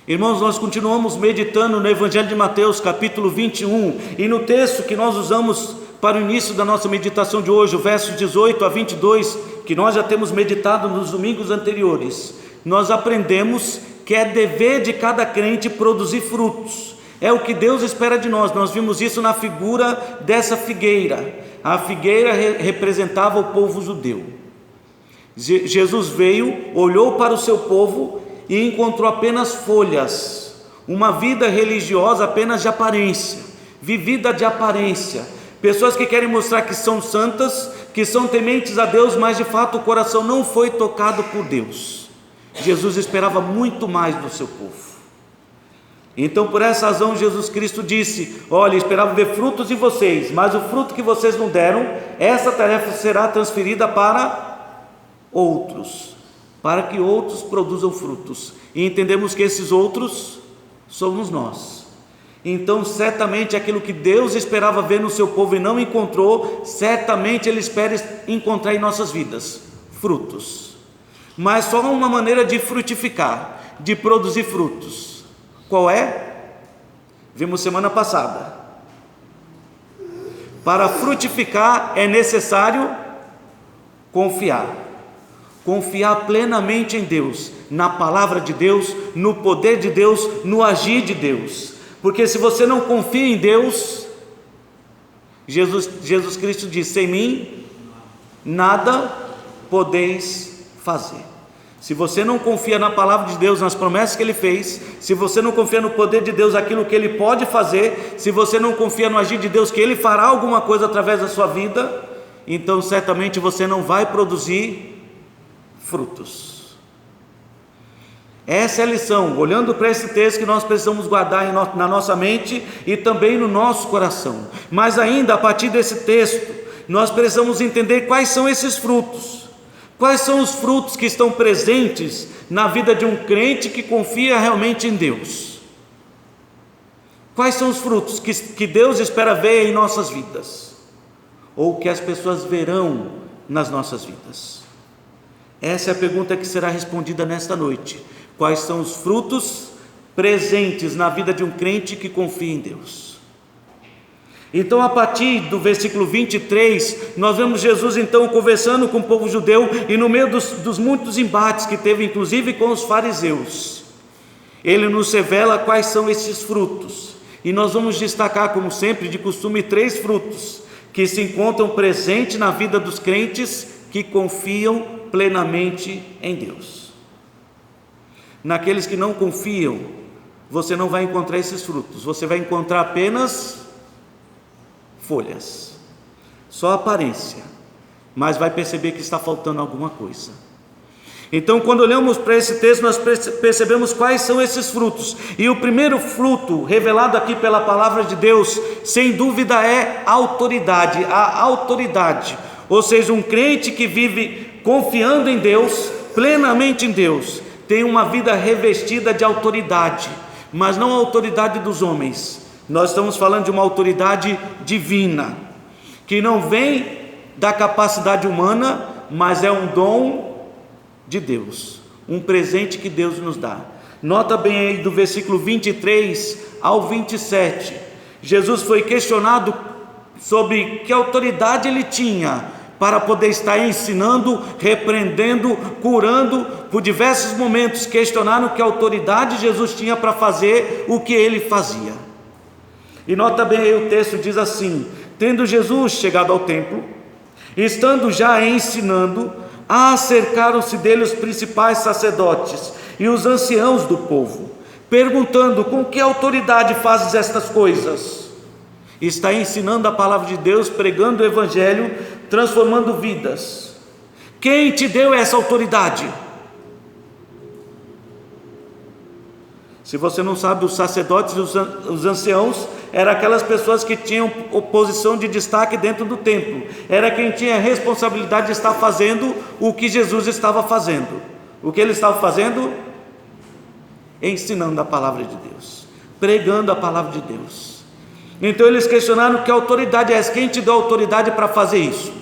Irmãos, nós continuamos meditando no Evangelho de Mateus, capítulo 21, e no texto que nós usamos para o início da nossa meditação de hoje, o versos 18 a 22, que nós já temos meditado nos domingos anteriores, nós aprendemos que é dever de cada crente produzir frutos. É o que Deus espera de nós. Nós vimos isso na figura dessa figueira. A figueira representava o povo judeu. Jesus veio, olhou para o seu povo e encontrou apenas folhas, uma vida religiosa apenas de aparência, vivida de aparência, pessoas que querem mostrar que são santas, que são tementes a Deus, mas de fato o coração não foi tocado por Deus. Jesus esperava muito mais do seu povo. Então, por essa razão, Jesus Cristo disse: olha, esperava ver frutos em vocês, mas o fruto que vocês não deram, essa tarefa será transferida para outros, para que outros produzam frutos. E entendemos que esses outros somos nós. Então, certamente aquilo que Deus esperava ver no seu povo e não encontrou, certamente Ele espera encontrar em nossas vidas frutos. Mas só uma maneira de frutificar, de produzir frutos. Qual é? Vimos semana passada. Para frutificar é necessário confiar. Confiar plenamente em Deus, na palavra de Deus, no poder de Deus, no agir de Deus. Porque se você não confia em Deus, Jesus Cristo disse: sem mim nada podeis fazer. Se você não confia na palavra de Deus, nas promessas que Ele fez, se você não confia no poder de Deus, aquilo que Ele pode fazer, se você não confia no agir de Deus, que Ele fará alguma coisa através da sua vida, então certamente você não vai produzir frutos. Essa é a lição, olhando para esse texto, que nós precisamos guardar na nossa mente e também no nosso coração. Mas ainda a partir desse texto, nós precisamos entender quais são esses frutos. Quais são os frutos que estão presentes na vida de um crente que confia realmente em Deus? Quais são os frutos que Deus espera ver em nossas vidas? Ou que as pessoas verão nas nossas vidas? Essa é a pergunta que será respondida nesta noite. Quais são os frutos presentes na vida de um crente que confia em Deus? Então, a partir do versículo 23, nós vemos Jesus então conversando com o povo judeu, e no meio dos muitos embates que teve, inclusive com os fariseus, Ele nos revela quais são esses frutos, e nós vamos destacar, como sempre, de costume, 3 frutos, que se encontram presentes na vida dos crentes que confiam plenamente em Deus. Naqueles que não confiam, você não vai encontrar esses frutos, você vai encontrar apenas folhas, só aparência, mas vai perceber que está faltando alguma coisa. Então, quando olhamos para esse texto, nós percebemos quais são esses frutos, e o primeiro fruto revelado aqui pela palavra de Deus, sem dúvida, é a autoridade, ou seja, um crente que vive confiando em Deus, plenamente em Deus, tem uma vida revestida de autoridade, mas não a autoridade dos homens. Nós estamos falando de uma autoridade divina, que não vem da capacidade humana, mas é um dom de Deus, um presente que Deus nos dá. Nota bem aí do versículo 23 ao 27, Jesus foi questionado sobre que autoridade ele tinha para poder estar ensinando, repreendendo, curando. Por diversos momentos questionaram que autoridade Jesus tinha para fazer o que ele fazia. E nota bem aí, o texto diz assim: tendo Jesus chegado ao templo, estando já ensinando, acercaram-se dele os principais sacerdotes e os anciãos do povo, perguntando: com que autoridade fazes estas coisas? Está ensinando a palavra de Deus, pregando o evangelho, transformando vidas. Quem te deu essa autoridade? Se você não sabe, os sacerdotes e os anciãos eram aquelas pessoas que tinham posição de destaque dentro do templo. Era quem tinha a responsabilidade de estar fazendo o que Jesus estava fazendo. O que ele estava fazendo? Ensinando a palavra de Deus, pregando a palavra de Deus. Então eles questionaram: que autoridade é essa? Quem te deu autoridade para fazer isso?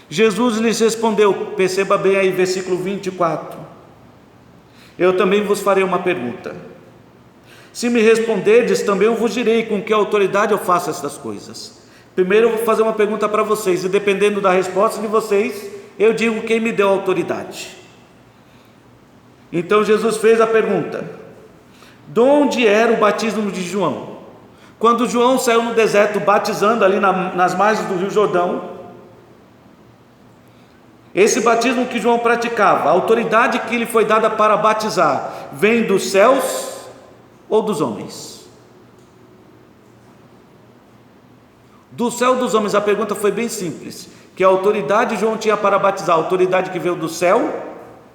Jesus lhes respondeu, perceba bem aí, versículo 24: Eu também vos farei uma pergunta. Se me responderdes, também eu vos direi com que autoridade eu faço estas coisas. Primeiro eu vou fazer uma pergunta para vocês, e dependendo da resposta de vocês, eu digo quem me deu autoridade. Então Jesus fez a pergunta: de onde era o batismo de João? Quando João saiu no deserto batizando ali nas margens do Rio Jordão, esse batismo que João praticava, a autoridade que lhe foi dada para batizar, vem dos céus ou dos homens? Do céu ou dos homens? A pergunta foi bem simples. Que autoridade João tinha para batizar? A autoridade que veio do céu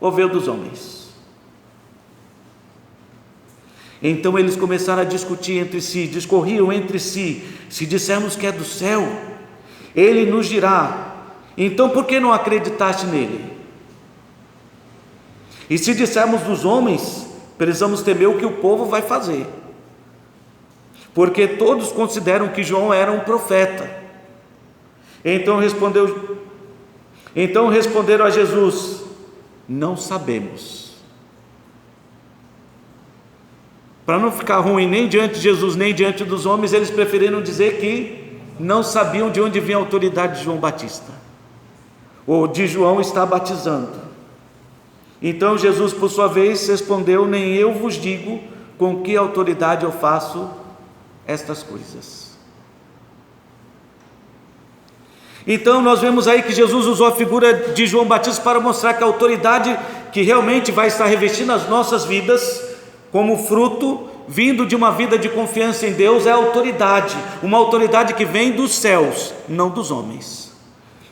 ou veio dos homens? Então eles começaram a discutir entre si, discorriam entre si: se dissermos que é do céu, ele nos dirá, então por que não acreditaste nele? E se dissermos dos homens, precisamos temer o que o povo vai fazer, porque todos consideram que João era um profeta. Então responderam a Jesus: não sabemos. Para não ficar ruim nem diante de Jesus, nem diante dos homens, eles preferiram dizer que não sabiam de onde vinha a autoridade de João Batista, ou de João estar batizando. Então Jesus, por sua vez, respondeu: nem eu vos digo com que autoridade eu faço estas coisas. Então nós vemos aí que Jesus usou a figura de João Batista para mostrar que a autoridade que realmente vai estar revestindo as nossas vidas, como fruto vindo de uma vida de confiança em Deus, é a autoridade, uma autoridade que vem dos céus, não dos homens.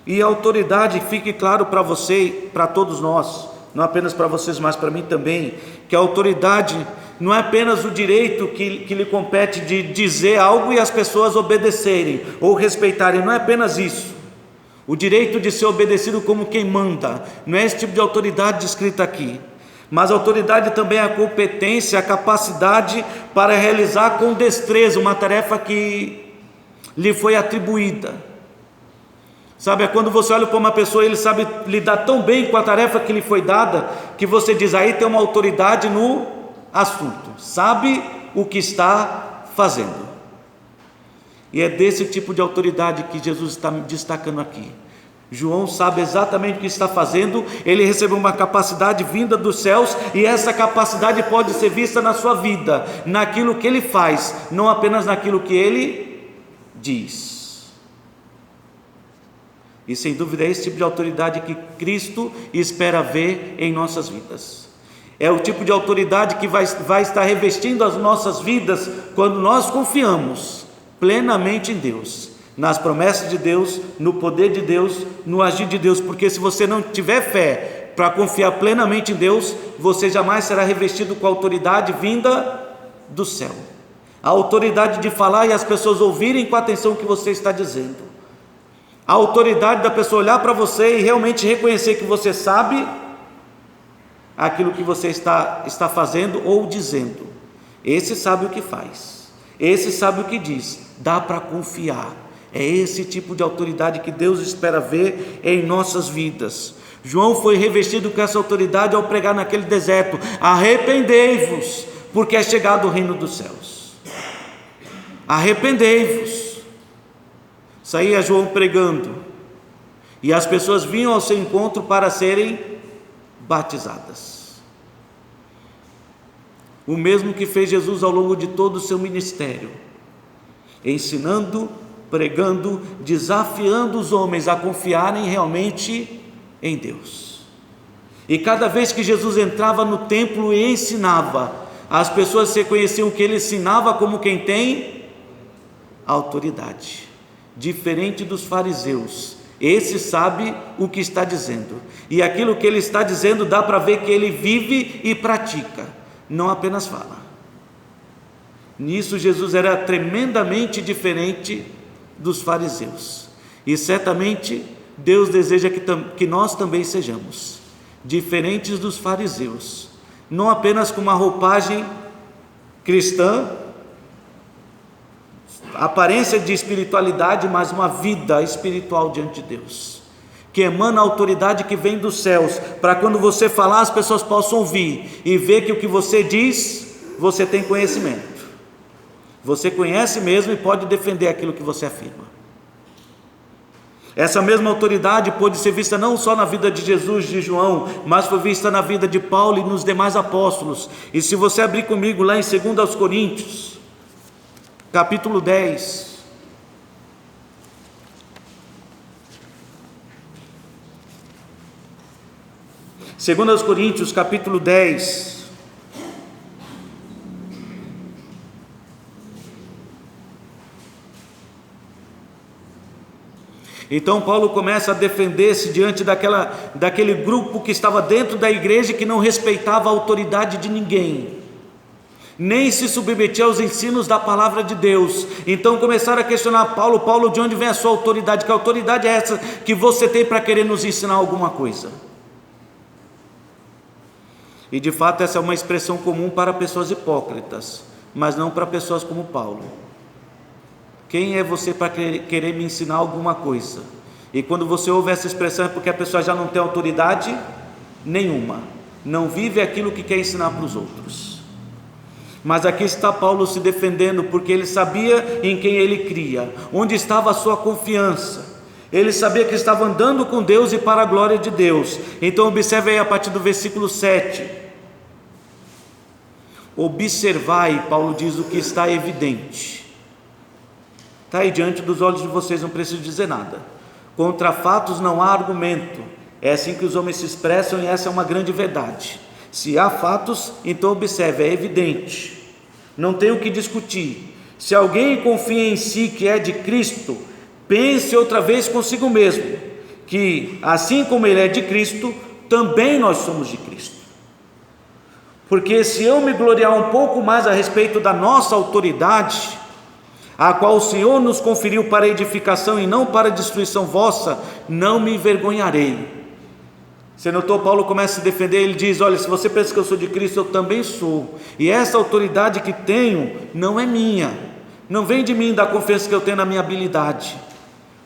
E a autoridade, fique claro para você, para todos nós, não apenas para vocês, mas para mim também, que a autoridade não é apenas o direito que lhe compete de dizer algo e as pessoas obedecerem ou respeitarem, não é apenas isso. O direito de ser obedecido como quem manda, não é esse tipo de autoridade descrita aqui. Mas a autoridade também é a competência, a capacidade para realizar com destreza uma tarefa que lhe foi atribuída. Sabe, é quando você olha para uma pessoa e ele sabe lidar tão bem com a tarefa que lhe foi dada, que você diz: aí tem uma autoridade no assunto, sabe o que está fazendo. E é desse tipo de autoridade que Jesus está destacando aqui. João sabe exatamente o que está fazendo, ele recebeu uma capacidade vinda dos céus, e essa capacidade pode ser vista na sua vida, naquilo que ele faz, não apenas naquilo que ele diz. E sem dúvida é esse tipo de autoridade que Cristo espera ver em nossas vidas. É o tipo de autoridade que vai estar revestindo as nossas vidas quando nós confiamos plenamente em Deus, nas promessas de Deus, no poder de Deus, no agir de Deus. Porque se você não tiver fé para confiar plenamente em Deus, você jamais será revestido com a autoridade vinda do céu, a autoridade de falar e as pessoas ouvirem com atenção o que você está dizendo, a autoridade da pessoa olhar para você e realmente reconhecer que você sabe aquilo que você está fazendo ou dizendo. Esse sabe o que faz, esse sabe o que diz, dá para confiar. É esse tipo de autoridade que Deus espera ver em nossas vidas. João foi revestido com essa autoridade ao pregar naquele deserto: arrependei-vos, porque é chegado o reino dos céus. Arrependei-vos. Saía João pregando, e as pessoas vinham ao seu encontro para serem batizadas. O mesmo que fez Jesus ao longo de todo o seu ministério, ensinando, pregando, desafiando os homens a confiarem realmente em Deus. E cada vez que Jesus entrava no templo e ensinava, as pessoas reconheciam que ele ensinava como quem tem autoridade, diferente dos fariseus. Esse sabe o que está dizendo, e aquilo que ele está dizendo dá para ver que ele vive e pratica, não apenas fala. Nisso Jesus era tremendamente diferente dos fariseus, e certamente Deus deseja que nós também sejamos diferentes dos fariseus, não apenas com uma roupagem cristã, aparência de espiritualidade, mas uma vida espiritual diante de Deus, que emana a autoridade que vem dos céus, para quando você falar as pessoas possam ouvir e ver que o que você diz, você tem conhecimento. Você conhece mesmo e pode defender aquilo que você afirma. Essa mesma autoridade pôde ser vista não só na vida de Jesus, de João, mas foi vista na vida de Paulo e nos demais apóstolos. E se você abrir comigo lá em 2 Coríntios, capítulo 10. Segundo Coríntios, capítulo 10. Então Paulo começa a defender-se diante daquele grupo que estava dentro da igreja e que não respeitava a autoridade de ninguém, nem se submetia aos ensinos da palavra de Deus. Então começaram a questionar Paulo, de onde vem a sua autoridade? Que autoridade é essa que você tem para querer nos ensinar alguma coisa? E de fato essa é uma expressão comum para pessoas hipócritas, mas não para pessoas como Paulo. Quem é você para querer me ensinar alguma coisa? E quando você ouve essa expressão é porque a pessoa já não tem autoridade nenhuma, não vive aquilo que quer ensinar para os outros. Mas aqui está Paulo se defendendo, porque ele sabia em quem ele cria, onde estava a sua confiança. Ele sabia que estava andando com Deus e para a glória de Deus. Então observe aí a partir do versículo 7. Observai, Paulo diz, o que está evidente. Está aí diante dos olhos de vocês, não preciso dizer nada. Contra fatos não há argumento. É assim que os homens se expressam e essa é uma grande verdade. Se há fatos, então observe, é evidente. Não tem o que discutir. Se alguém confia em si que é de Cristo, pense outra vez consigo mesmo, que assim como ele é de Cristo, também nós somos de Cristo. Porque se eu me gloriar um pouco mais a respeito da nossa autoridade, a qual o Senhor nos conferiu para edificação e não para destruição vossa, não me envergonharei. Você notou? Paulo começa a se defender, ele diz, olha, se você pensa que eu sou de Cristo, eu também sou, e essa autoridade que tenho, não é minha, não vem de mim, da confiança que eu tenho na minha habilidade,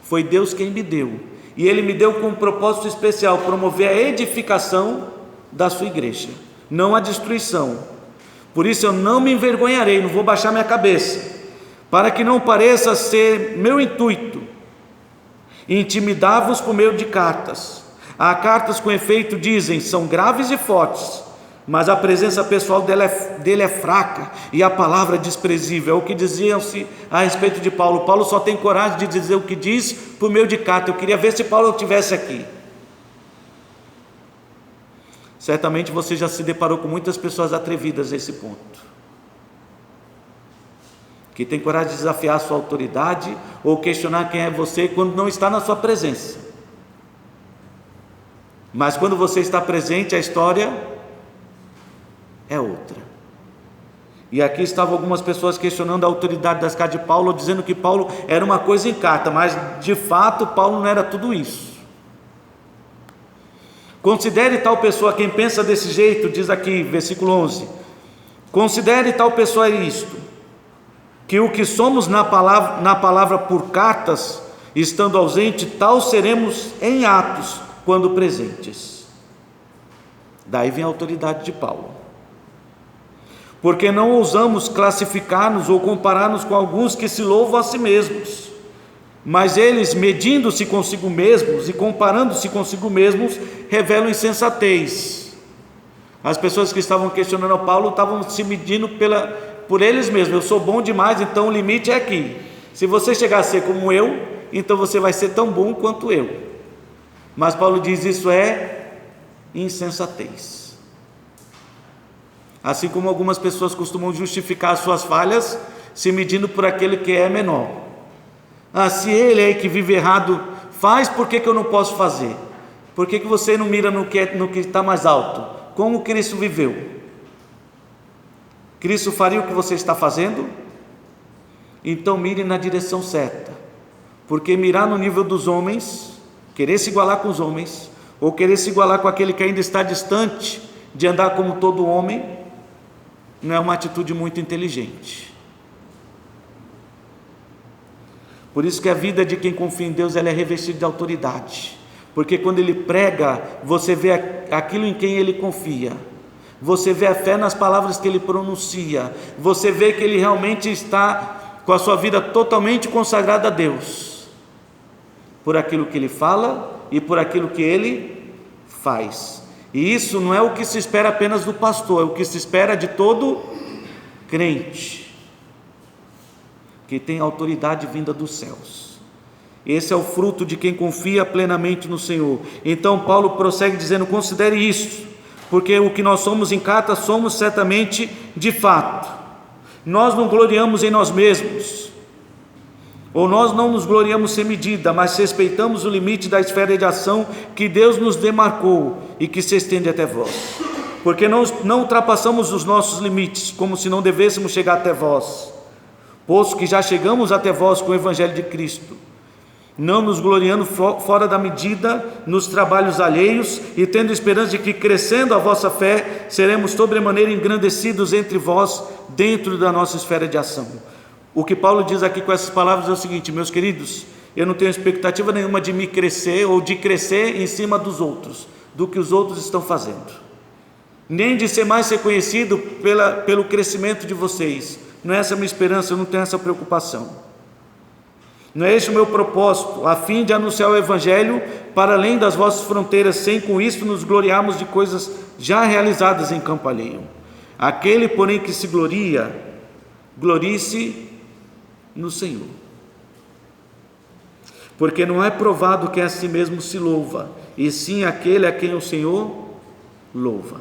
foi Deus quem me deu, e Ele me deu com um propósito especial, promover a edificação da sua igreja, não a destruição. Por isso eu não me envergonharei, não vou baixar minha cabeça, para que não pareça ser meu intuito intimidar-vos por meio de cartas. Há cartas com efeito, dizem, são graves e fortes, mas a presença pessoal dele é fraca e a palavra é desprezível. É o que diziam-se a respeito de Paulo. Paulo só tem coragem de dizer o que diz por meio de carta. Eu queria ver se Paulo estivesse aqui. Certamente você já se deparou com muitas pessoas atrevidas nesse ponto, que tem coragem de desafiar a sua autoridade ou questionar quem é você quando não está na sua presença. Mas quando você está presente, a história é outra. E aqui estavam algumas pessoas questionando a autoridade das cartas de Paulo, dizendo que Paulo era uma coisa em carta, mas de fato Paulo não era tudo isso. Considere tal pessoa, quem pensa desse jeito, diz aqui, versículo 11, considere tal pessoa isto, que o que somos na palavra por cartas, estando ausente, tal seremos em atos, quando presentes. Daí vem a autoridade de Paulo. Porque não ousamos classificar-nos ou comparar-nos com alguns que se louvam a si mesmos, mas eles, medindo-se consigo mesmos e comparando-se consigo mesmos, revelam insensatez. As pessoas que estavam questionando a Paulo estavam se medindo por eles mesmos. Eu sou bom demais, então o limite é aqui. Se você chegar a ser como eu, então você vai ser tão bom quanto eu. Mas Paulo diz, isso é insensatez. Assim como algumas pessoas costumam justificar as suas falhas se medindo por aquele que é menor. Se ele é que vive errado faz, por que eu não posso fazer? Por que você não mira no que está mais alto? Como Cristo viveu? Cristo faria o que você está fazendo? Então mire na direção certa, porque mirar no nível dos homens, querer se igualar com os homens, ou querer se igualar com aquele que ainda está distante de andar como todo homem, não é uma atitude muito inteligente. Por isso que a vida de quem confia em Deus, ela é revestida de autoridade, porque quando ele prega, você vê aquilo em quem ele confia, você vê a fé nas palavras que ele pronuncia, você vê que ele realmente está com a sua vida totalmente consagrada a Deus, por aquilo que ele fala e por aquilo que ele faz. E isso não é o que se espera apenas do pastor, é o que se espera de todo crente que tem autoridade vinda dos céus. Esse é o fruto de quem confia plenamente no Senhor. Então Paulo prossegue dizendo: considere isso, porque o que nós somos em carta, somos certamente de fato. Nós não gloriamos em nós mesmos, ou nós não nos gloriamos sem medida, mas respeitamos o limite da esfera de ação que Deus nos demarcou e que se estende até vós, porque não ultrapassamos os nossos limites, como se não devêssemos chegar até vós, posto que já chegamos até vós com o Evangelho de Cristo, não nos gloriando fora da medida nos trabalhos alheios, e tendo esperança de que, crescendo a vossa fé, seremos sobremaneira engrandecidos entre vós, dentro da nossa esfera de ação. O que Paulo diz aqui com essas palavras é o seguinte: meus queridos, eu não tenho expectativa nenhuma de me crescer, ou de crescer em cima dos outros, do que os outros estão fazendo, nem de ser mais reconhecido pelo crescimento de vocês. Não é essa a minha esperança, eu não tenho essa preocupação. Não é esse o meu propósito, a fim de anunciar o Evangelho para além das vossas fronteiras, sem com isso nos gloriarmos de coisas já realizadas em campo alheio. Aquele, porém, que se gloria, glorie-se no Senhor, porque não é provado que a si mesmo se louva, e sim aquele a quem o Senhor louva.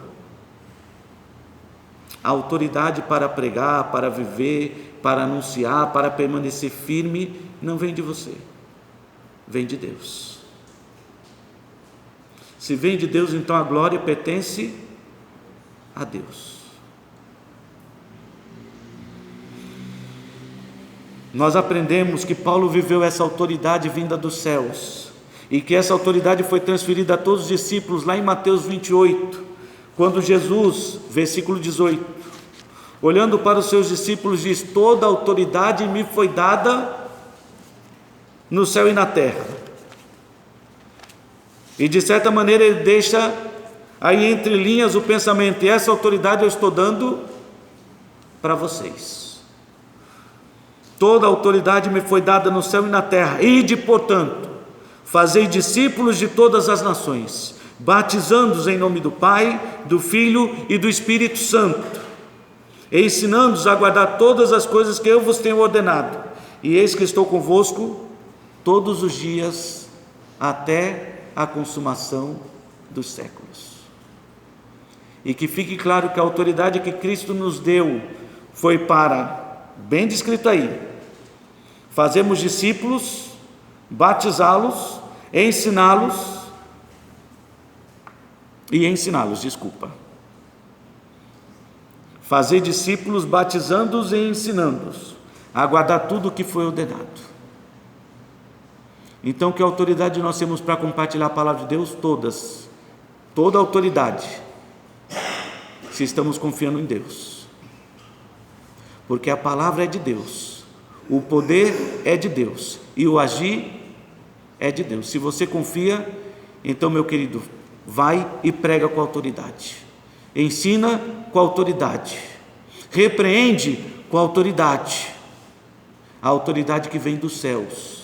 A autoridade para pregar, para viver, para anunciar, para permanecer firme, não vem de você, vem de Deus. Se vem de Deus, então a glória pertence a Deus. Nós aprendemos que Paulo viveu essa autoridade vinda dos céus, e que essa autoridade foi transferida a todos os discípulos lá em Mateus 28, quando Jesus, versículo 18, olhando para os seus discípulos, diz: toda a autoridade me foi dada no céu e na terra. E de certa maneira ele deixa aí entre linhas o pensamento: e essa autoridade eu estou dando para vocês. Toda a autoridade me foi dada no céu e na terra. Ide, portanto, fazei discípulos de todas as nações, batizando-os em nome do Pai, do Filho e do Espírito Santo, e ensinando-os a guardar todas as coisas que eu vos tenho ordenado. E eis que estou convosco todos os dias, até a consumação dos séculos. E que fique claro que a autoridade que Cristo nos deu foi para, bem descrito aí, fazermos discípulos, batizá-los, ensiná-los, fazer discípulos, batizando-os e ensinando-os a guardar tudo o que foi ordenado. Então, que autoridade nós temos para compartilhar a palavra de Deus? Toda a autoridade, se estamos confiando em Deus, porque a palavra é de Deus, o poder é de Deus e o agir é de Deus. Se você confia, então, meu querido, vai e prega com autoridade, ensina com autoridade, repreende com autoridade, a autoridade que vem dos céus,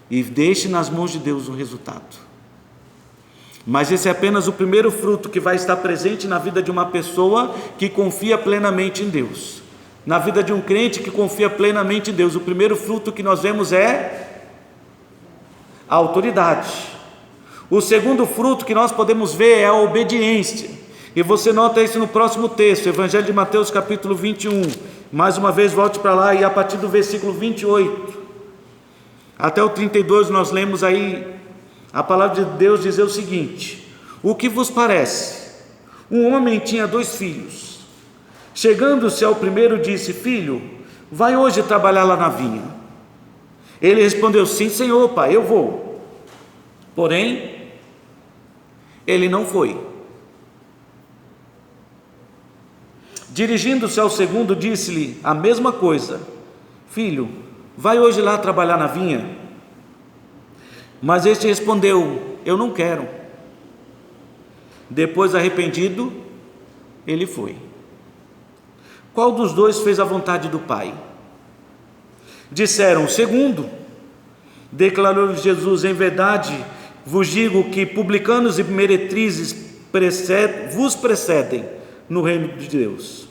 e deixe nas mãos de Deus o resultado. Mas esse é apenas o primeiro fruto que vai estar presente na vida de uma pessoa que confia plenamente em Deus, na vida de um crente que confia plenamente em Deus. O primeiro fruto que nós vemos é a autoridade. O segundo fruto que nós podemos ver é a obediência, e você nota isso no próximo texto, Evangelho de Mateus capítulo 21, mais uma vez volte para lá, e a partir do versículo 28 até o 32 nós lemos aí a palavra de Deus dizer o seguinte: o que vos parece? Um homem tinha 2 filhos, chegando-se ao primeiro disse: filho, vai hoje trabalhar lá na vinha. Ele respondeu: sim, senhor, pai, eu vou. Porém, ele não foi. Dirigindo-se ao segundo, disse-lhe a mesma coisa: filho, vai hoje lá trabalhar na vinha. Mas este respondeu: eu não quero. Depois, arrependido, ele foi. Qual dos dois fez a vontade do Pai? Disseram: o segundo. Declarou Jesus: em verdade vos digo que publicanos e meretrizes vos precedem no reino de Deus.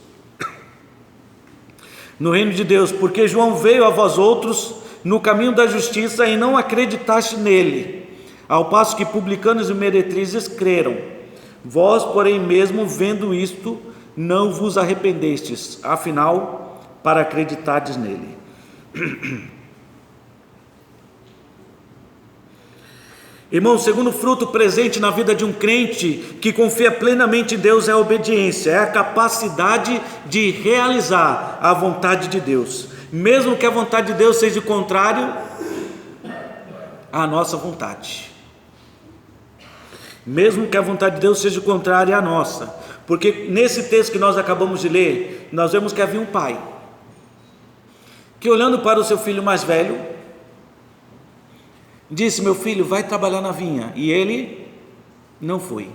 No reino de Deus, porque João veio a vós outros no caminho da justiça e não acreditaste nele, ao passo que publicanos e meretrizes creram. Vós, porém, mesmo vendo isto, não vos arrependestes, afinal, para acreditardes nele. Irmão, o segundo fruto presente na vida de um crente que confia plenamente em Deus é a obediência, é a capacidade de realizar a vontade de Deus, mesmo que a vontade de Deus seja contrário à nossa vontade. Mesmo que a vontade de Deus seja contrária à nossa, porque nesse texto que nós acabamos de ler, nós vemos que havia um pai que, olhando para o seu filho mais velho, disse: meu filho, vai trabalhar na vinha. E ele não foi.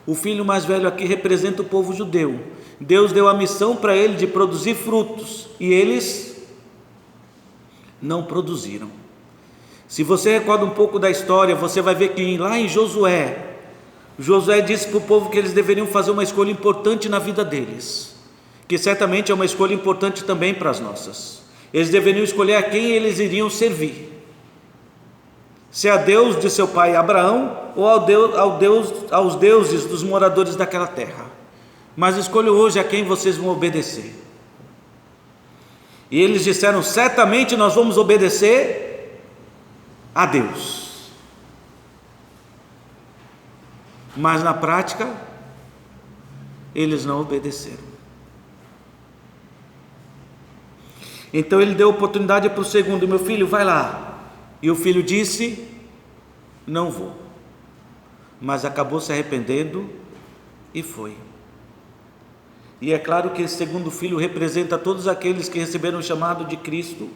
O filho mais velho aqui representa o povo judeu. Deus deu a missão para ele de produzir frutos, e eles não produziram. Se você recorda um pouco da história, você vai ver que lá em Josué disse para o povo que eles deveriam fazer uma escolha importante na vida deles, que certamente é uma escolha importante também para as nossas. Eles deveriam escolher a quem eles iriam servir, se a Deus de seu pai Abraão ou aos deuses dos moradores daquela terra. Mas escolha hoje a quem vocês vão obedecer. E eles disseram: certamente nós vamos obedecer a Deus. Mas na prática, eles não obedeceram. Então ele deu oportunidade para o segundo: meu filho, vai lá. E o filho disse: não vou. Mas acabou se arrependendo e foi. E é claro que esse segundo filho representa todos aqueles que receberam o chamado de Cristo,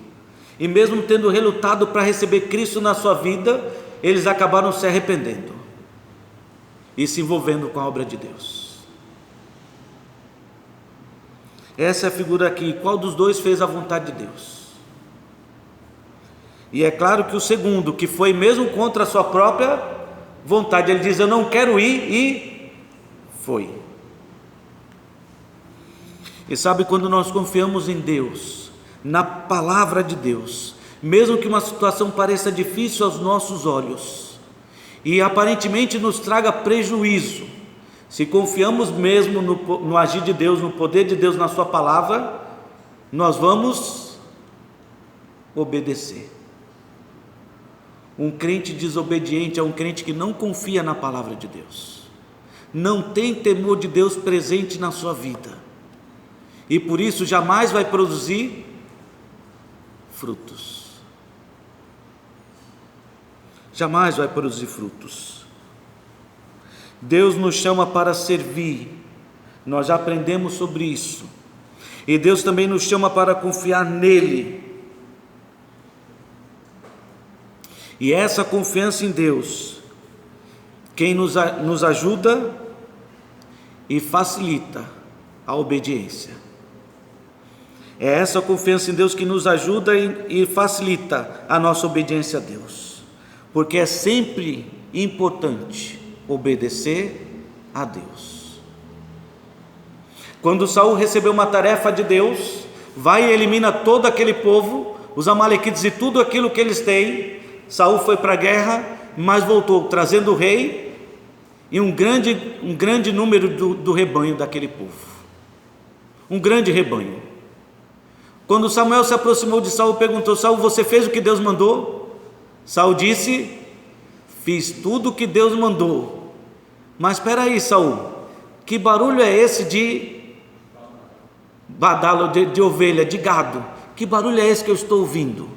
e mesmo tendo relutado para receber Cristo na sua vida, eles acabaram se arrependendo e se envolvendo com a obra de Deus. Essa é a figura aqui. Qual dos dois fez a vontade de Deus? E é claro que o segundo, que foi mesmo contra a sua própria vontade, ele diz: eu não quero ir, e foi. E sabe, quando nós confiamos em Deus, na palavra de Deus, mesmo que uma situação pareça difícil aos nossos olhos e aparentemente nos traga prejuízo, se confiamos mesmo no agir de Deus, no poder de Deus, na sua palavra, nós vamos obedecer. Um crente desobediente é um crente que não confia na palavra de Deus, não tem temor de Deus presente na sua vida, e por isso jamais vai produzir frutos. Jamais vai produzir frutos. Deus nos chama para servir, nós já aprendemos sobre isso, e Deus também nos chama para confiar nele. E essa confiança em Deus, quem nos ajuda e facilita a obediência. É essa confiança em Deus que nos ajuda e facilita a nossa obediência a Deus, porque é sempre importante obedecer a Deus. Quando Saul recebeu uma tarefa de Deus, vai e elimina todo aquele povo, os amalequitas e tudo aquilo que eles têm. Saul foi para a guerra, mas voltou trazendo o rei e um grande número do rebanho daquele povo, um grande rebanho. Quando Samuel se aproximou de Saul, perguntou: Saul, você fez o que Deus mandou? Saul disse: fiz tudo o que Deus mandou. Mas espera aí, Saul, que barulho é esse de badalo, de ovelha, de gado? Que barulho é esse que eu estou ouvindo?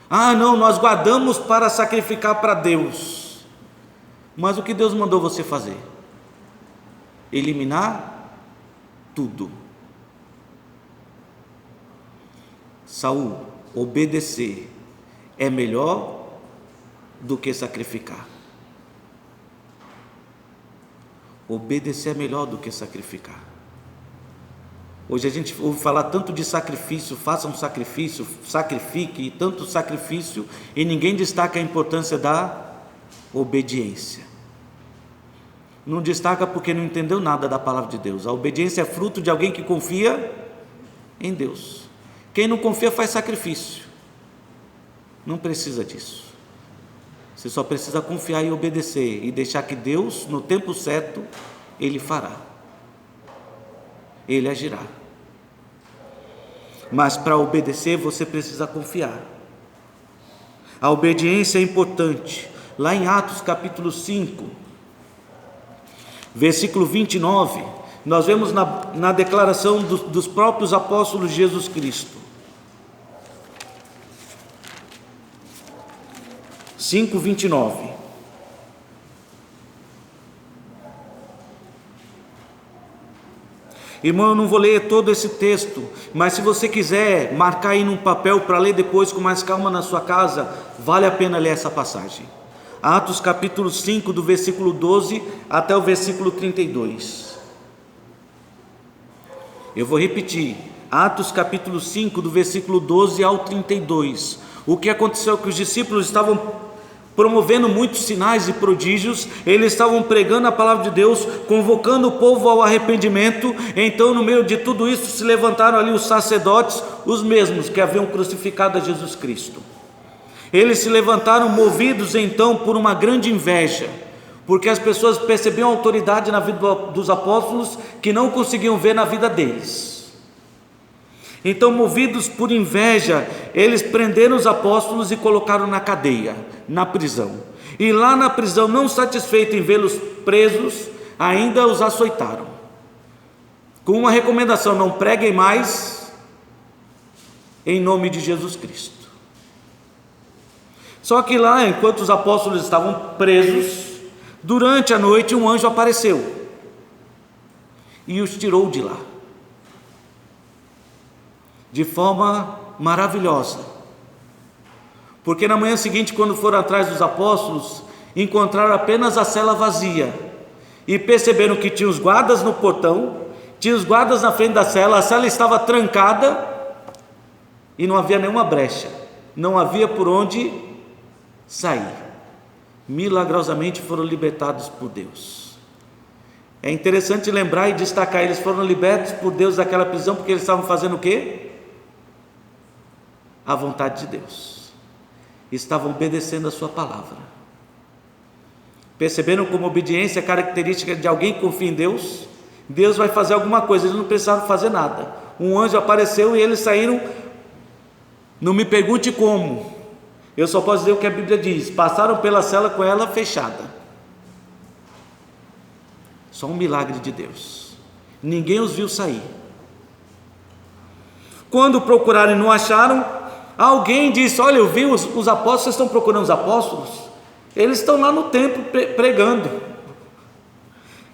Ah, não, nós guardamos para sacrificar para Deus. Mas o que Deus mandou você fazer? Eliminar tudo. Saul, obedecer é melhor do que sacrificar. Obedecer é melhor do que sacrificar. Hoje a gente ouve falar tanto de sacrifício, faça um sacrifício, sacrifique, e tanto sacrifício, e ninguém destaca a importância da obediência. Não destaca porque não entendeu nada da palavra de Deus. A obediência é fruto de alguém que confia em Deus. Quem não confia faz sacrifício. Não precisa disso. Você só precisa confiar e obedecer e deixar que Deus, no tempo certo, Ele fará. Ele agirá. Mas para obedecer você precisa confiar. A obediência é importante. Lá em Atos capítulo 5, versículo 29, nós vemos na declaração dos próprios apóstolos de Jesus Cristo. 5:29. Irmão, eu não vou ler todo esse texto, mas se você quiser marcar aí num papel para ler depois com mais calma na sua casa, vale a pena ler essa passagem. Atos capítulo 5, do versículo 12 até o versículo 32. Eu vou repetir. Atos capítulo 5, do versículo 12 ao 32. O que aconteceu é que os discípulos estavam promovendo muitos sinais e prodígios, eles estavam pregando a palavra de Deus, convocando o povo ao arrependimento. Então, no meio de tudo isso, se levantaram ali os sacerdotes, os mesmos que haviam crucificado a Jesus Cristo. Eles se levantaram movidos então por uma grande inveja, porque as pessoas percebiam a autoridade na vida dos apóstolos que não conseguiam ver na vida deles. Então, movidos por inveja, eles prenderam os apóstolos e colocaram na cadeia, na prisão. E lá na prisão, não satisfeito em vê-los presos, ainda os açoitaram, com uma recomendação: não preguem mais em nome de Jesus Cristo. Só que lá, enquanto os apóstolos estavam presos, durante a noite um anjo apareceu e os tirou de lá, de forma maravilhosa, porque na manhã seguinte, quando foram atrás dos apóstolos, encontraram apenas a cela vazia, e perceberam que tinha os guardas no portão, tinha os guardas na frente da cela, a cela estava trancada, e não havia nenhuma brecha, não havia por onde sair. Milagrosamente foram libertados por Deus. É interessante lembrar e destacar, eles foram libertos por Deus daquela prisão, porque eles estavam fazendo o quê? A vontade de Deus, estavam obedecendo a sua palavra. Perceberam como obediência é característica de alguém que confia em Deus? Deus vai fazer alguma coisa, eles não precisaram fazer nada. Um anjo apareceu e eles saíram. Não me pergunte como, eu só posso dizer o que a Bíblia diz: passaram pela cela com ela fechada. Só um milagre de Deus. Ninguém os viu sair. Quando procuraram e não acharam, alguém disse: olha, eu vi os apóstolos, vocês estão procurando os apóstolos? Eles estão lá no templo pregando.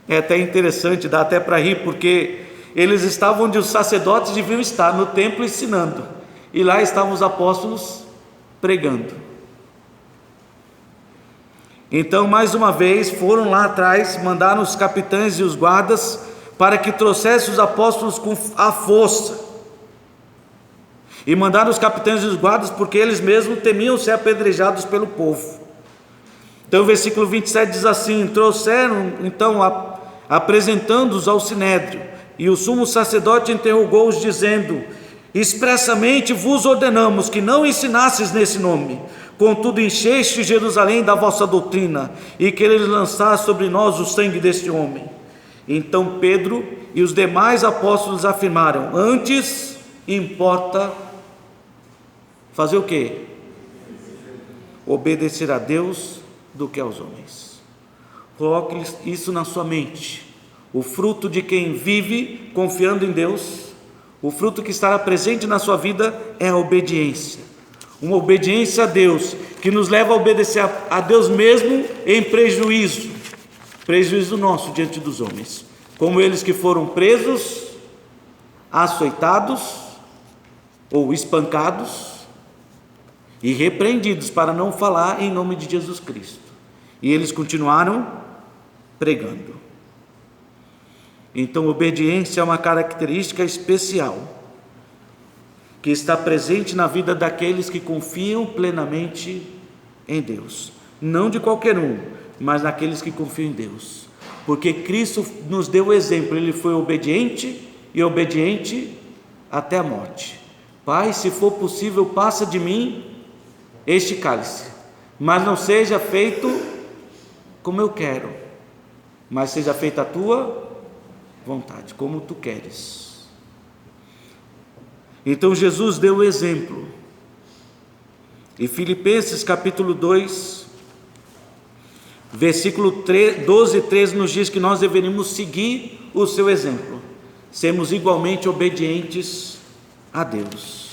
É até interessante, dá até para rir, porque eles estavam onde os sacerdotes deviam estar, no templo ensinando, e lá estavam os apóstolos pregando. Então, mais uma vez, foram lá atrás, mandaram os capitães e os guardas para que trouxessem os apóstolos com a força. E mandaram os capitães e os guardas porque eles mesmos temiam ser apedrejados pelo povo. Então o versículo 27 diz assim: trouxeram então, apresentando-os ao sinédrio, e o sumo sacerdote interrogou-os dizendo: expressamente vos ordenamos que não ensinasses nesse nome, contudo encheste Jerusalém da vossa doutrina, e quereis lançar sobre nós o sangue deste homem. Então Pedro e os demais apóstolos afirmaram: antes importa fazer o quê? Obedecer a Deus do que aos homens. Coloque isso na sua mente. O fruto de quem vive confiando em Deus, o fruto que estará presente na sua vida é a obediência. Uma obediência a Deus que nos leva a obedecer a Deus mesmo em prejuízo nosso diante dos homens, como eles que foram presos, açoitados ou espancados, e repreendidos para não falar em nome de Jesus Cristo. E eles continuaram pregando. Então, obediência é uma característica especial que está presente na vida daqueles que confiam plenamente em Deus. Não de qualquer um, mas naqueles que confiam em Deus. Porque Cristo nos deu o exemplo, ele foi obediente e obediente até a morte. Pai, se for possível, passa de mim este cálice, mas não seja feito como eu quero, mas seja feita a tua vontade, como tu queres. Então Jesus deu o exemplo. Em Filipenses capítulo 2, versículo 12 e 13 nos diz que nós deveríamos seguir o seu exemplo, sermos igualmente obedientes a Deus.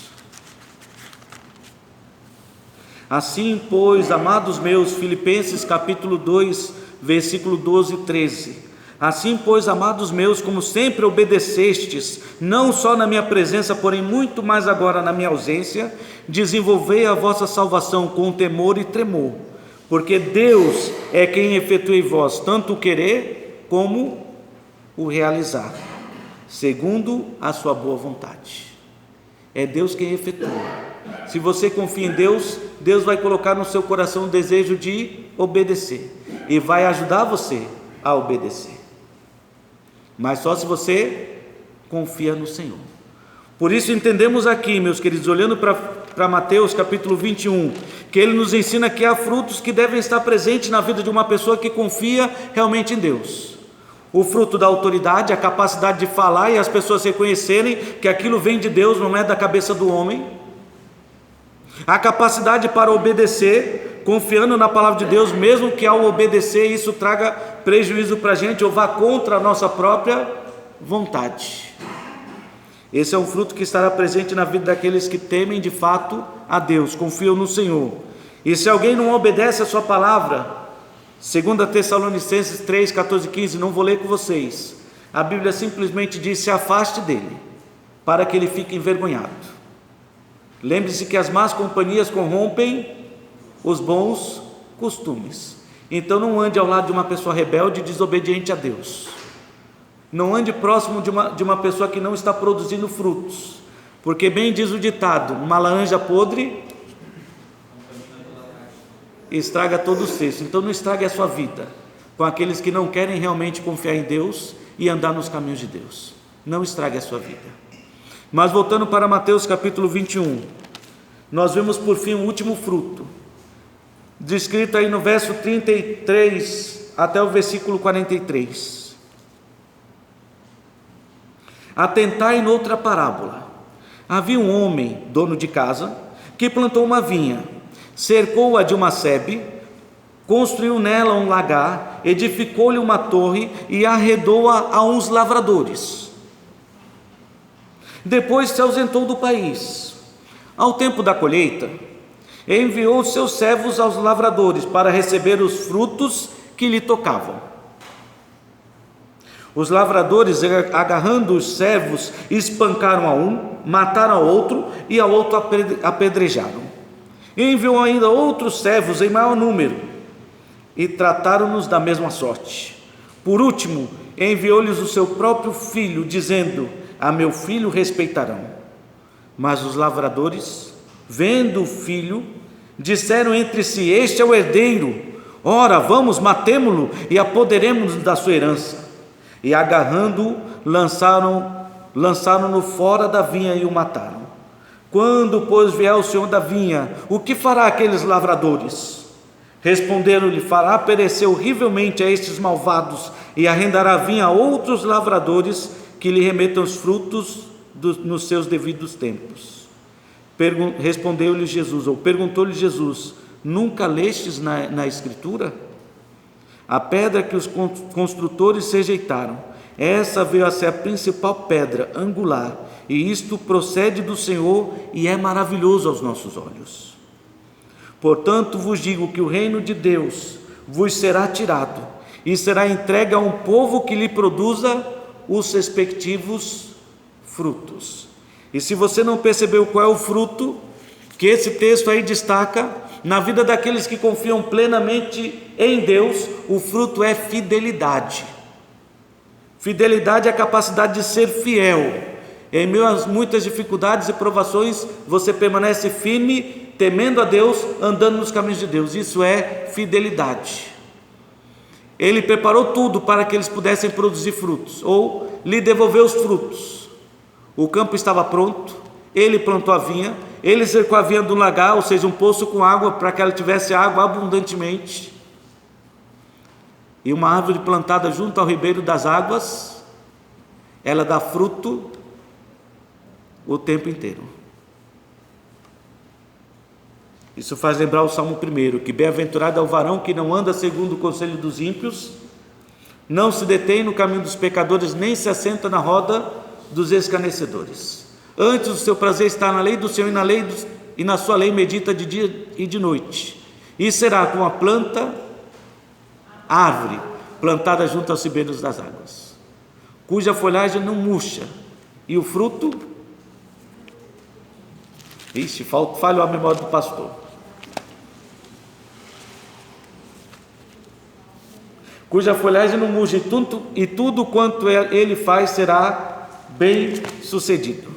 Assim, pois, amados meus, Filipenses capítulo 2, versículo 12 e 13. Assim, pois, amados meus, como sempre obedecestes, não só na minha presença, porém muito mais agora na minha ausência, desenvolvei a vossa salvação com temor e tremor, porque Deus é quem efetua em vós tanto o querer como o realizar, segundo a sua boa vontade. É Deus quem efetua. Se você confia em Deus, Deus vai colocar no seu coração o desejo de obedecer e vai ajudar você a obedecer, mas só se você confia no Senhor. Por isso entendemos aqui, meus queridos, olhando para Mateus capítulo 21, que ele nos ensina que há frutos que devem estar presentes na vida de uma pessoa que confia realmente em Deus. O fruto da autoridade, a capacidade de falar e as pessoas reconhecerem que aquilo vem de Deus, não é da cabeça do homem. A capacidade para obedecer, confiando na palavra de Deus, mesmo que ao obedecer isso traga prejuízo para a gente ou vá contra a nossa própria vontade. Esse é um fruto que estará presente na vida daqueles que temem de fato a Deus, confiam no Senhor. E se alguém não obedece a sua palavra, 2 Tessalonicenses 3, 14 e 15, não vou ler com vocês, a Bíblia simplesmente diz: se afaste dele, para que ele fique envergonhado. Lembre-se que as más companhias corrompem os bons costumes. Então não ande ao lado de uma pessoa rebelde e desobediente a Deus. Não ande próximo de uma pessoa que não está produzindo frutos, porque bem diz o ditado: uma laranja podre estraga todo o cesto. Então não estrague a sua vida com aqueles que não querem realmente confiar em Deus e andar nos caminhos de Deus. Não estrague a sua vida. Mas voltando para Mateus capítulo 21, nós vemos por fim o último fruto, descrito aí no verso 33 até o versículo 43. Atentai noutra parábola. Havia um homem, dono de casa, que plantou uma vinha, cercou-a de uma sebe, construiu nela um lagar, edificou-lhe uma torre e arredou-a a uns lavradores. Depois se ausentou do país. Ao tempo da colheita, enviou seus servos aos lavradores para receber os frutos que lhe tocavam. Os lavradores, agarrando os servos, espancaram a um, mataram a outro e a outro apedrejaram. Enviou ainda outros servos em maior número e trataram-nos da mesma sorte. Por último, enviou-lhes o seu próprio filho, dizendo: a meu filho respeitarão. Mas os lavradores, vendo o filho, disseram entre si: este é o herdeiro, ora, vamos, matemo-lo e apoderemo-nos da sua herança. E agarrando-o, lançaram-no fora da vinha e o mataram. Quando, pois, vier o senhor da vinha, o que fará aqueles lavradores? Responderam-lhe: fará perecer horrivelmente a estes malvados e arrendará a vinha a outros lavradores que lhe remetam os frutos nos seus devidos tempos. Respondeu-lhe Jesus, ou perguntou-lhe Jesus: nunca lestes na Escritura? A pedra que os construtores rejeitaram, essa veio a ser a principal pedra angular, e isto procede do Senhor e é maravilhoso aos nossos olhos. Portanto vos digo que o reino de Deus vos será tirado e será entregue a um povo que lhe produza os respectivos frutos. E se você não percebeu qual é o fruto, que esse texto aí destaca, na vida daqueles que confiam plenamente em Deus, o fruto é fidelidade. Fidelidade é a capacidade de ser fiel. Em meio a muitas dificuldades e provações, você permanece firme, temendo a Deus, andando nos caminhos de Deus. Isso é fidelidade. Ele preparou tudo para que eles pudessem produzir frutos, ou lhe devolveu os frutos. O campo estava pronto, ele plantou a vinha, ele cercou a vinha de um lagar, ou seja, um poço com água, para que ela tivesse água abundantemente. E uma árvore plantada junto ao ribeiro das águas, ela dá fruto o tempo inteiro. Isso faz lembrar o Salmo 1, que bem-aventurado é o varão que não anda segundo o conselho dos ímpios, não se detém no caminho dos pecadores, nem se assenta na roda dos escarnecedores. Antes o seu prazer está na lei do Senhor, e na sua lei medita de dia e de noite. E será como a árvore plantada junto aos ribeiros das águas, cuja folhagem não murcha, e o fruto... falhou a memória do pastor. Cuja folhagem não murcha, e tudo quanto ele faz será bem sucedido.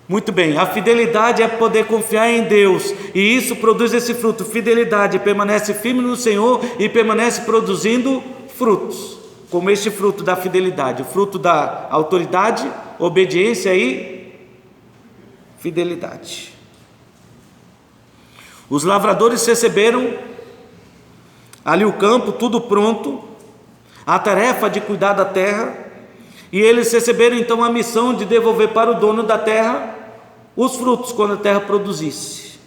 Muito bem, a fidelidade é poder confiar em Deus, e isso produz esse fruto. Fidelidade permanece firme no Senhor e permanece produzindo frutos, como este fruto da fidelidade, o fruto da autoridade, obediência e fidelidade. Os lavradores receberam ali o campo, tudo pronto, a tarefa de cuidar da terra, e eles receberam então a missão de devolver para o dono da terra os frutos quando a terra produzisse.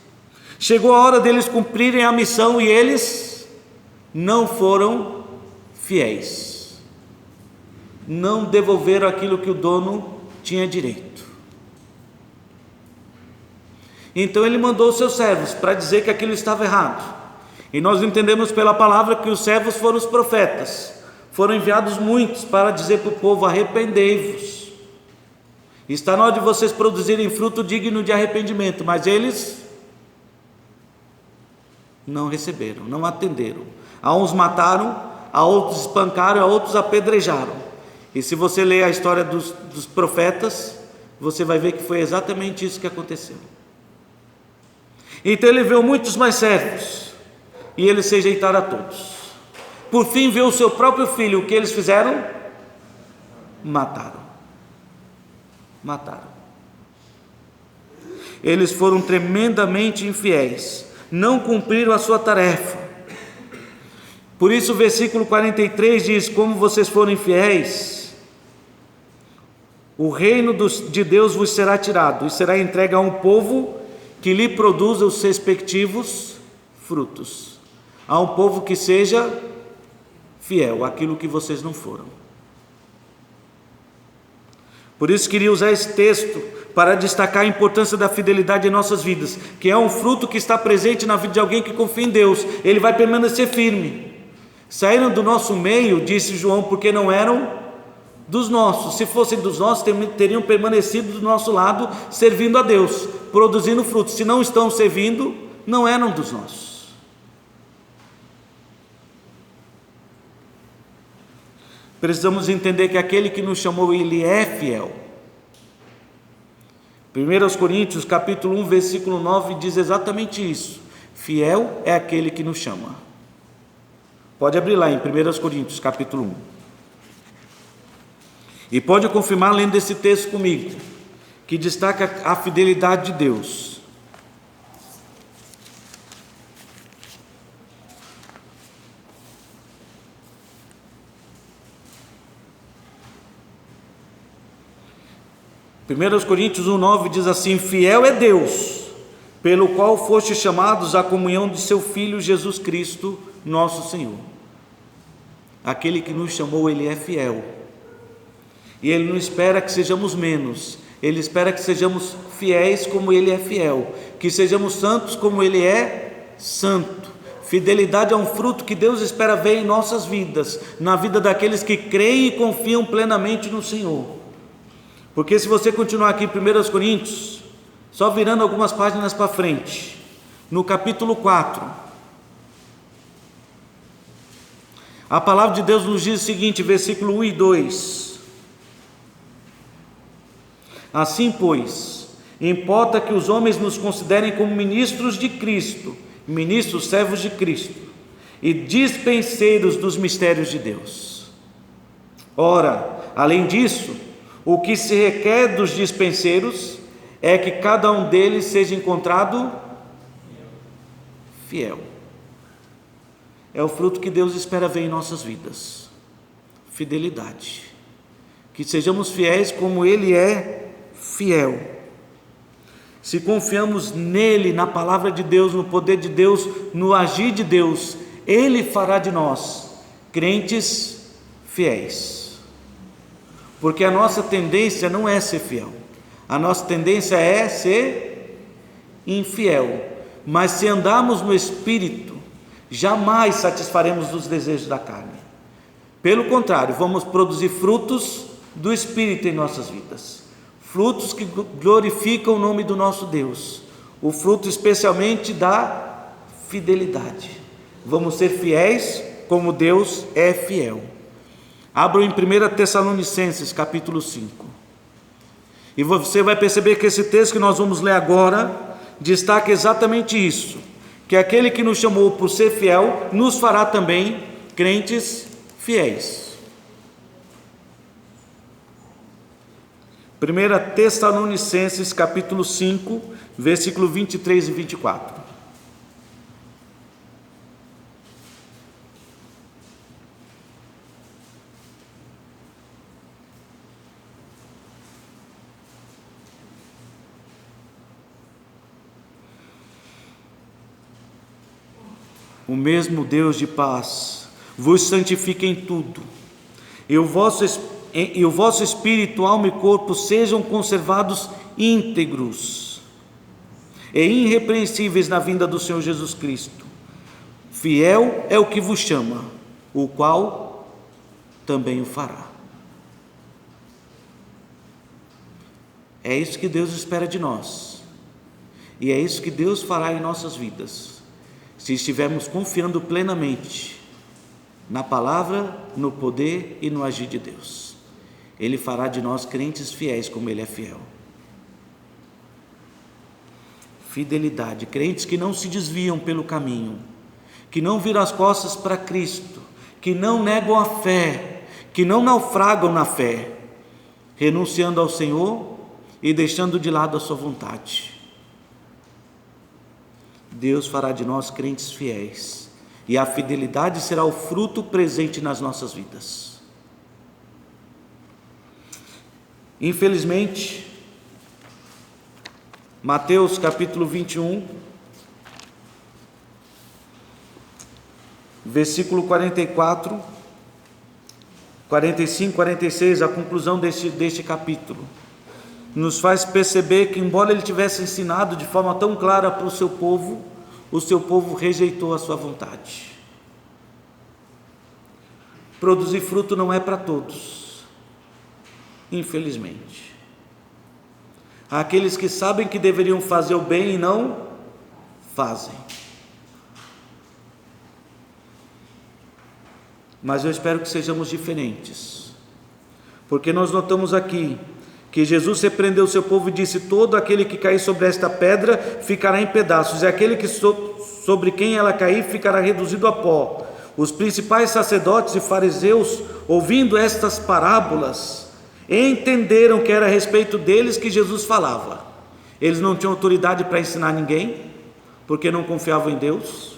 Chegou a hora deles cumprirem a missão e eles não foram fiéis, não devolveram aquilo que o dono tinha direito. Então ele mandou os seus servos para dizer que aquilo estava errado. E nós entendemos pela palavra que os servos foram os profetas. Foram enviados muitos para dizer para o povo: arrependei-vos. Está na hora de vocês produzirem fruto digno de arrependimento. Mas eles não receberam, não atenderam. A uns mataram, a outros espancaram, a outros apedrejaram. E se você ler a história dos profetas, você vai ver que foi exatamente isso que aconteceu. Então ele viu muitos mais servos, e eles se rejeitaram a todos. Por fim viu o seu próprio filho. O que eles fizeram? Mataram. Eles foram tremendamente infiéis, não cumpriram a sua tarefa. Por isso o versículo 43 diz: como vocês foram infiéis, o reino de Deus vos será tirado e será entregue a um povo que lhe produza os respectivos frutos, a um povo que seja fiel àquilo que vocês não foram. Por isso queria usar esse texto para destacar a importância da fidelidade em nossas vidas, que é um fruto que está presente na vida de alguém que confia em Deus. Ele vai permanecer firme. Saíram do nosso meio, disse João, porque não eram dos nossos. Se fossem dos nossos, teriam permanecido do nosso lado, servindo a Deus, produzindo frutos. Se não estão servindo, não eram dos nossos. Precisamos entender que aquele que nos chamou, ele é fiel. 1 Coríntios capítulo 1, versículo 9 diz exatamente isso: fiel é aquele que nos chama. Pode abrir lá em 1 Coríntios capítulo 1 e pode confirmar lendo esse texto comigo, que destaca a fidelidade de Deus. Primeiros Coríntios 1,9 diz assim: fiel é Deus, pelo qual fostes chamados à comunhão de seu Filho Jesus Cristo, nosso Senhor. Aquele que nos chamou, ele é fiel, e ele não espera que sejamos menos, ele espera que sejamos fiéis como ele é fiel, que sejamos santos como ele é santo. Fidelidade é um fruto que Deus espera ver em nossas vidas, na vida daqueles que creem e confiam plenamente no Senhor. Porque se você continuar aqui em 1 Coríntios, Só virando algumas páginas para frente, no capítulo 4, a palavra de Deus nos diz o seguinte, versículo 1 e 2: assim, pois, importa que os homens nos considerem como ministros de Cristo, ministros servos de Cristo, e dispenseiros dos mistérios de Deus. Ora, além disso, o que se requer dos dispenseiros é que cada um deles seja encontrado fiel. É o fruto que Deus espera ver em nossas vidas, fidelidade, que sejamos fiéis como Ele é fiel. Se confiamos nele, na palavra de Deus, no poder de Deus, no agir de Deus, Ele fará de nós crentes fiéis, porque a nossa tendência não é ser fiel, a nossa tendência é ser infiel, mas se andarmos no Espírito, jamais satisfaremos os desejos da carne. Pelo contrário, vamos produzir frutos do Espírito em nossas vidas, frutos que glorificam o nome do nosso Deus, o fruto especialmente da fidelidade. Vamos ser fiéis como Deus é fiel. Abram em 1 Tessalonicenses capítulo 5, e você vai perceber que esse texto que nós vamos ler agora destaca exatamente isso, que aquele que nos chamou por ser fiel, nos fará também crentes fiéis. 1 Tessalonicenses capítulo 5, versículo 23 e 24. O mesmo Deus de paz vos santifique em tudo, e o vosso espírito, alma e corpo sejam conservados íntegros e irrepreensíveis na vinda do Senhor Jesus Cristo. Fiel é o que vos chama, o qual também o fará. É isso que Deus espera de nós, e é isso que Deus fará em nossas vidas, se estivermos confiando plenamente na palavra, no poder e no agir de Deus. Ele fará de nós crentes fiéis como Ele é fiel. Fidelidade, crentes que não se desviam pelo caminho, que não viram as costas para Cristo, que não negam a fé, que não naufragam na fé, renunciando ao Senhor e deixando de lado a sua vontade. Deus fará de nós crentes fiéis, e a fidelidade será o fruto presente nas nossas vidas. Infelizmente, Mateus capítulo 21, versículo 44, 45, 46, a conclusão deste capítulo, nos faz perceber que, embora ele tivesse ensinado de forma tão clara para o seu povo rejeitou a sua vontade. Produzir fruto não é para todos, infelizmente. Há aqueles que sabem que deveriam fazer o bem e não fazem. Mas eu espero que sejamos diferentes, porque nós notamos aqui que Jesus repreendeu o seu povo e disse: todo aquele que cair sobre esta pedra ficará em pedaços, e aquele que sobre quem ela cair ficará reduzido a pó. Os principais sacerdotes e fariseus, ouvindo estas parábolas, entenderam que era a respeito deles que Jesus falava. Eles não tinham autoridade para ensinar ninguém, porque não confiavam em Deus.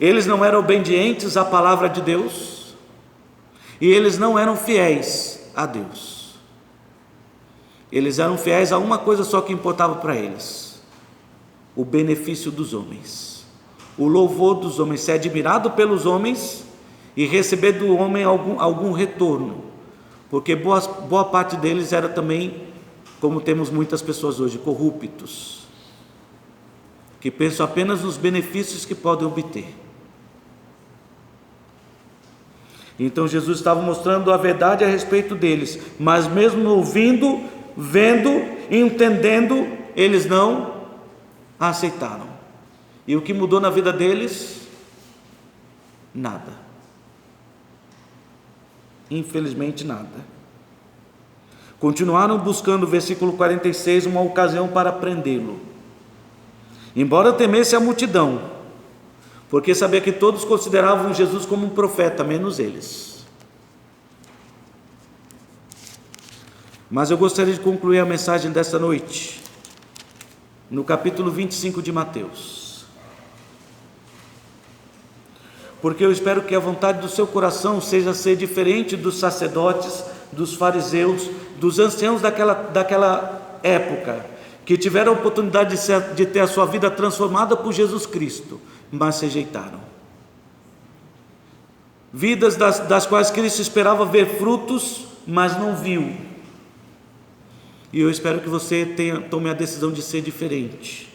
Eles não eram obedientes à palavra de Deus, e eles não eram fiéis a Deus. Eles eram fiéis a uma coisa só que importava para eles: o benefício dos homens, o louvor dos homens, ser admirado pelos homens e receber do homem algum retorno, porque boa parte deles era também, como temos muitas pessoas hoje, corruptos, que pensam apenas nos benefícios que podem obter. Então Jesus estava mostrando a verdade a respeito deles, mas mesmo ouvindo, vendo, entendendo, eles não aceitaram. E o que mudou na vida deles? Nada. Infelizmente nada. Continuaram buscando, versículo 46, uma ocasião para prendê-lo. Embora temesse a multidão, porque sabia que todos consideravam Jesus como um profeta, menos eles. Mas eu gostaria de concluir a mensagem desta noite, no capítulo 25 de Mateus. Porque eu espero que a vontade do seu coração seja ser diferente dos sacerdotes, dos fariseus, dos anciãos daquela época, que tiveram a oportunidade de ter a sua vida transformada por Jesus Cristo, mas se rejeitaram. Vidas das quais Cristo esperava ver frutos, mas não viu. E eu espero que você tome a decisão de ser diferente.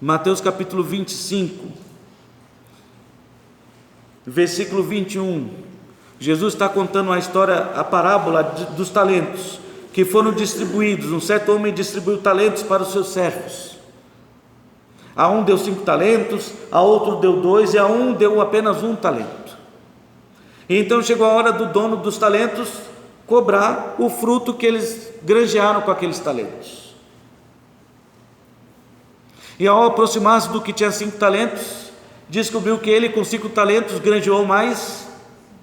Mateus capítulo 25, versículo 21. Jesus está contando a parábola dos talentos que foram distribuídos. Um certo homem distribuiu talentos para os seus servos. A um deu 5 talentos, a outro deu 2 e a um deu apenas 1 talento. E então chegou a hora do dono dos talentos cobrar o fruto que eles granjearam com aqueles talentos. E ao aproximar-se do que tinha 5 talentos, descobriu que ele com 5 talentos granjeou mais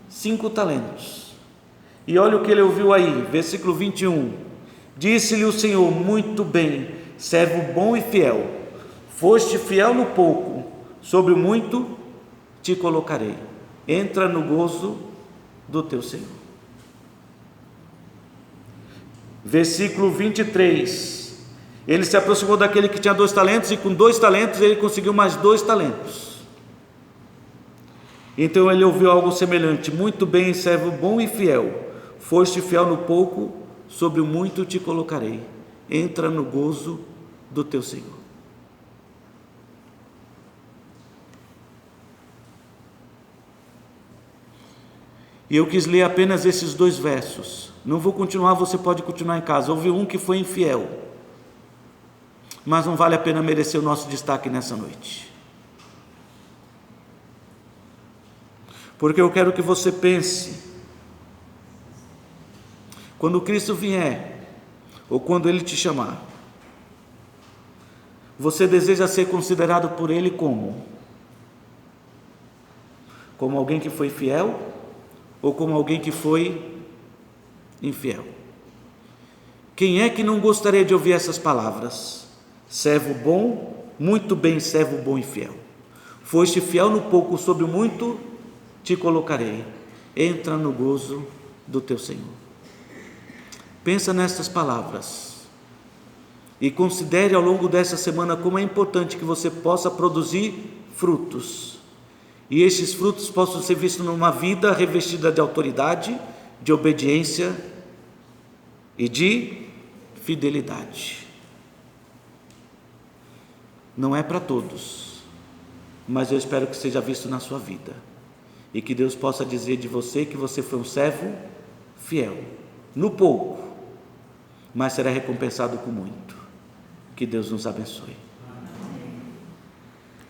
5 talentos. E olha o que ele ouviu aí, versículo 21. Disse-lhe o Senhor: muito bem, servo bom e fiel, foste fiel no pouco, sobre o muito te colocarei, entra no gozo do teu Senhor. Versículo 23. Ele se aproximou daquele que tinha 2 talentos, e com 2 talentos ele conseguiu mais 2 talentos. Então ele ouviu algo semelhante: muito bem, servo bom e fiel, foste fiel no pouco, sobre o muito te colocarei, entra no gozo do teu Senhor. E eu quis ler apenas esses 2 versos, não vou continuar, você pode continuar em casa. Houve um que foi infiel, mas não vale a pena merecer o nosso destaque nessa noite, porque eu quero que você pense, quando Cristo vier, ou quando Ele te chamar, você deseja ser considerado por Ele como alguém que foi fiel, ou como alguém que foi infiel? Quem é que não gostaria de ouvir essas palavras? Servo bom, muito bem, servo bom e fiel, foste fiel no pouco, sobre o muito te colocarei, entra no gozo do teu Senhor. Pensa nessas palavras e considere ao longo dessa semana como é importante que você possa produzir frutos, e estes frutos possam ser vistos numa vida revestida de autoridade, de obediência e de fidelidade. Não é para todos, mas eu espero que seja visto na sua vida, e que Deus possa dizer de você que você foi um servo fiel no pouco, mas será recompensado com muito. Que Deus nos abençoe.